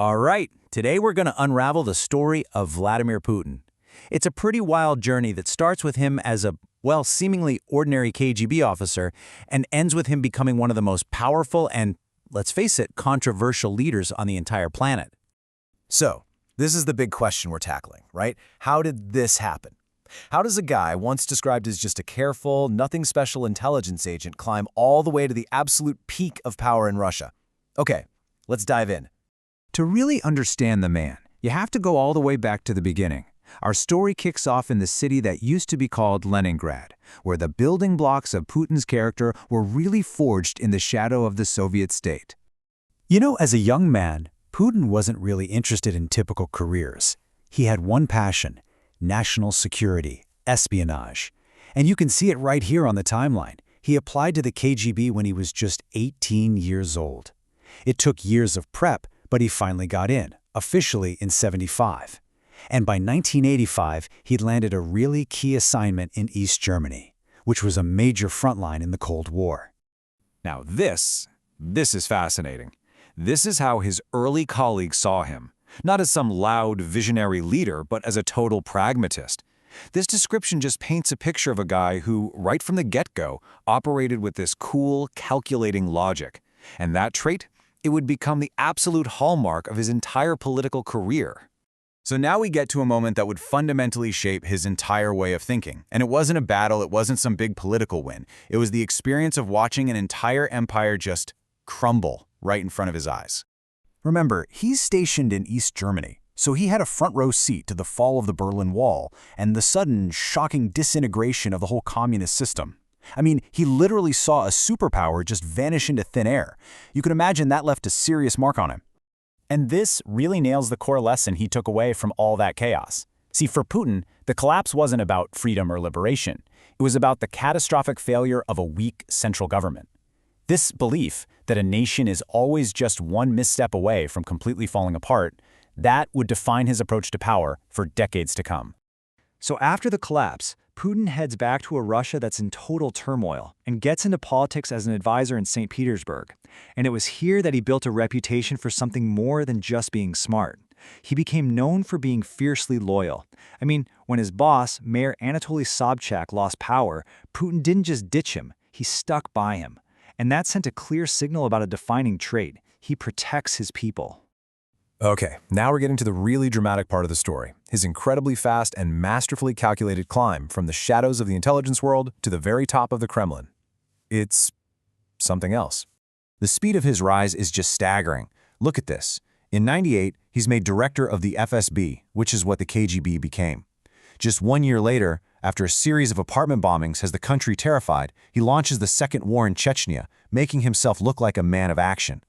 All right, today we're going to unravel the story of Vladimir Putin. It's a pretty wild journey that starts with him as a, well, seemingly ordinary KGB officer and ends with him becoming one of the most powerful and, let's face it, controversial leaders on the entire planet. So, this is the big question we're tackling, right? How did this happen? How does a guy once described as just a careful, nothing special intelligence agent climb all the way to the absolute peak of power in Russia? Okay, let's dive in. To really understand the man, you have to go all the way back to the beginning. Our story kicks off in the city that used to be called Leningrad, where the building blocks of Putin's character were really forged in the shadow of the Soviet state. You know, as a young man, Putin wasn't really interested in typical careers. He had one passion: national security, espionage. And you can see it right here on the timeline. He applied to the KGB when he was just 18 years old. It took years of prep, but he finally got in, officially in '75. And by 1985, he'd landed a really key assignment in East Germany, which was a major front line in the Cold War. Now this is fascinating. This is how his early colleagues saw him, not as some loud, visionary leader, but as a total pragmatist. This description just paints a picture of a guy who, right from the get-go, operated with this cool, calculating logic. And that trait, it would become the absolute hallmark of his entire political career. So now we get to a moment that would fundamentally shape his entire way of thinking. And it wasn't a battle, it wasn't some big political win. It was the experience of watching an entire empire just crumble right in front of his eyes. Remember, he's stationed in East Germany, so he had a front-row seat to the fall of the Berlin Wall and the sudden, shocking disintegration of the whole communist system. I mean, he literally saw a superpower just vanish into thin air. You can imagine that left a serious mark on him. And this really nails the core lesson he took away from all that chaos. See, for Putin, the collapse wasn't about freedom or liberation. It was about the catastrophic failure of a weak central government. This belief that a nation is always just one misstep away from completely falling apart, that would define his approach to power for decades to come. So after the collapse, Putin heads back to a Russia that's in total turmoil and gets into politics as an advisor in St. Petersburg. And it was here that he built a reputation for something more than just being smart. He became known for being fiercely loyal. I mean, when his boss, Mayor Anatoly Sobchak, lost power, Putin didn't just ditch him, he stuck by him. And that sent a clear signal about a defining trait: he protects his people. Okay, now we're getting to the really dramatic part of the story, his incredibly fast and masterfully calculated climb from the shadows of the intelligence world to the very top of the Kremlin. It's something else. The speed of his rise is just staggering. Look at this. In '98, he's made director of the FSB, which is what the KGB became. Just 1 year later, after a series of apartment bombings has the country terrified, he launches the second war in Chechnya, making himself look like a man of action.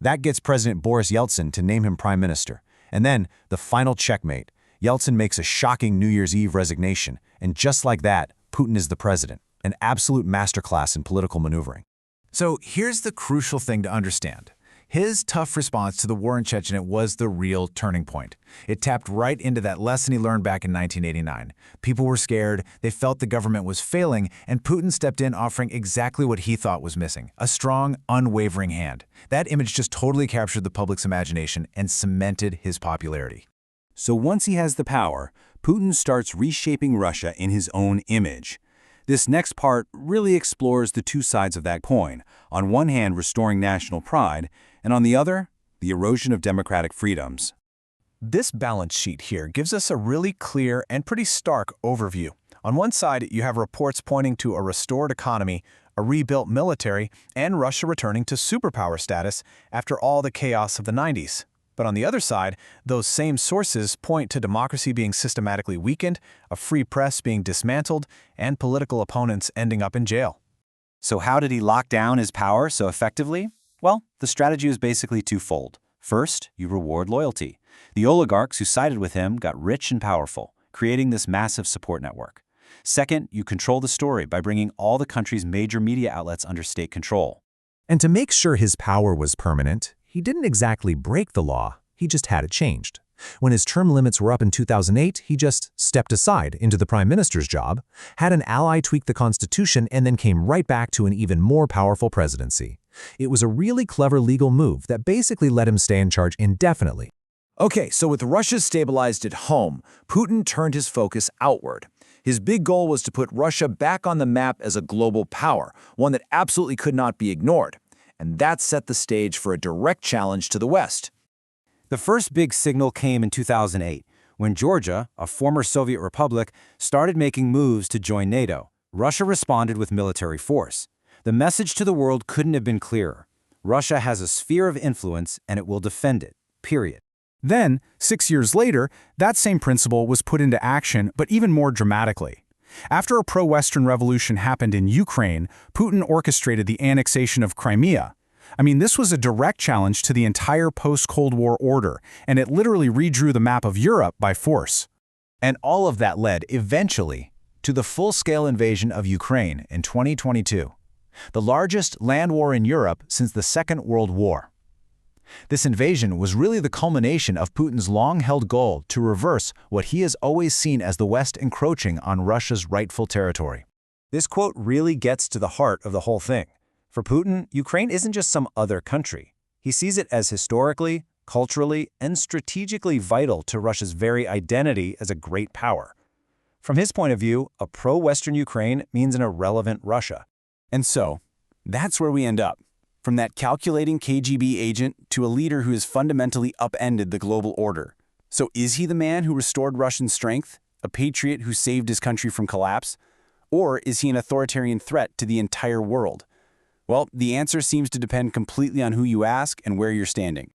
That gets President Boris Yeltsin to name him prime minister. And then, the final checkmate. Yeltsin makes a shocking New Year's Eve resignation, and just like that, Putin is the president, an absolute masterclass in political maneuvering. So here's the crucial thing to understand. His tough response to the war in Chechnya was the real turning point. It tapped right into that lesson he learned back in 1989. People were scared, they felt the government was failing, and Putin stepped in offering exactly what he thought was missing: a strong, unwavering hand. That image just totally captured the public's imagination and cemented his popularity. So once he has the power, Putin starts reshaping Russia in his own image. This next part really explores the two sides of that coin. On one hand, restoring national pride, and on the other, the erosion of democratic freedoms. This balance sheet here gives us a really clear and pretty stark overview. On one side, you have reports pointing to a restored economy, a rebuilt military, and Russia returning to superpower status after all the chaos of the '90s. But on the other side, those same sources point to democracy being systematically weakened, a free press being dismantled, and political opponents ending up in jail. So how did he lock down his power so effectively? Well, the strategy was basically twofold. First, you reward loyalty. The oligarchs who sided with him got rich and powerful, creating this massive support network. Second, you control the story by bringing all the country's major media outlets under state control. And to make sure his power was permanent, he didn't exactly break the law, he just had it changed. When his term limits were up in 2008, he just stepped aside into the prime minister's job, had an ally tweak the constitution, and then came right back to an even more powerful presidency. It was a really clever legal move that basically let him stay in charge indefinitely. Okay, so with Russia stabilized at home, Putin turned his focus outward. His big goal was to put Russia back on the map as a global power, one that absolutely could not be ignored. And that set the stage for a direct challenge to the West. The first big signal came in 2008, when Georgia, a former Soviet republic, started making moves to join NATO. Russia responded with military force. The message to the world couldn't have been clearer. Russia has a sphere of influence, and it will defend it, period. Then, 6 years later, that same principle was put into action, but even more dramatically. After a pro-Western revolution happened in Ukraine, Putin orchestrated the annexation of Crimea. I mean, this was a direct challenge to the entire post-Cold War order, and it literally redrew the map of Europe by force. And all of that led, eventually, to the full-scale invasion of Ukraine in 2022, the largest land war in Europe since the Second World War. This invasion was really the culmination of Putin's long-held goal to reverse what he has always seen as the West encroaching on Russia's rightful territory. This quote really gets to the heart of the whole thing. For Putin, Ukraine isn't just some other country. He sees it as historically, culturally, and strategically vital to Russia's very identity as a great power. From his point of view, a pro-Western Ukraine means an irrelevant Russia. And so, that's where we end up. From that calculating KGB agent to a leader who has fundamentally upended the global order. So is he the man who restored Russian strength, a patriot who saved his country from collapse? Or is he an authoritarian threat to the entire world? Well, the answer seems to depend completely on who you ask and where you're standing.